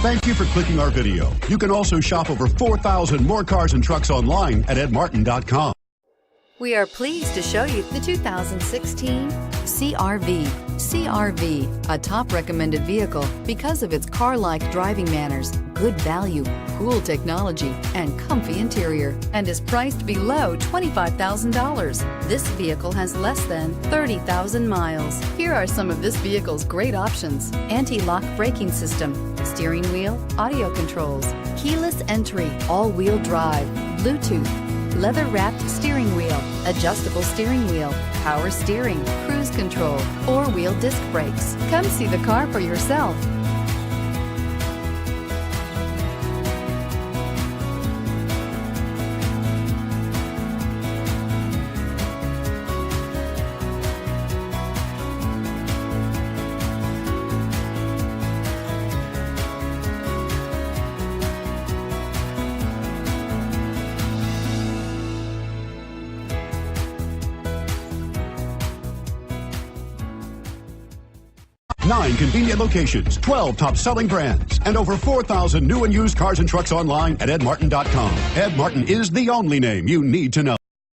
Thank you for clicking our video. You can also shop over 4,000 more cars and trucks online at edmartin.com. We are pleased to show you the 2016 CR-V. CR-V, a top recommended vehicle because of its car-like driving manners, good value, cool technology, and comfy interior, and is priced below $25,000. This vehicle has less than 30,000 miles. Here are some of this vehicle's great options: anti-lock braking system, steering wheel audio controls, keyless entry, all-wheel drive, Bluetooth, leather-wrapped steering wheel, adjustable steering wheel, power steering, cruise control, four-wheel disc brakes. Come see the car for yourself. Nine convenient locations, 12 top-selling brands, and over 4,000 new and used cars and trucks online at edmartin.com. Ed Martin is the only name you need to know.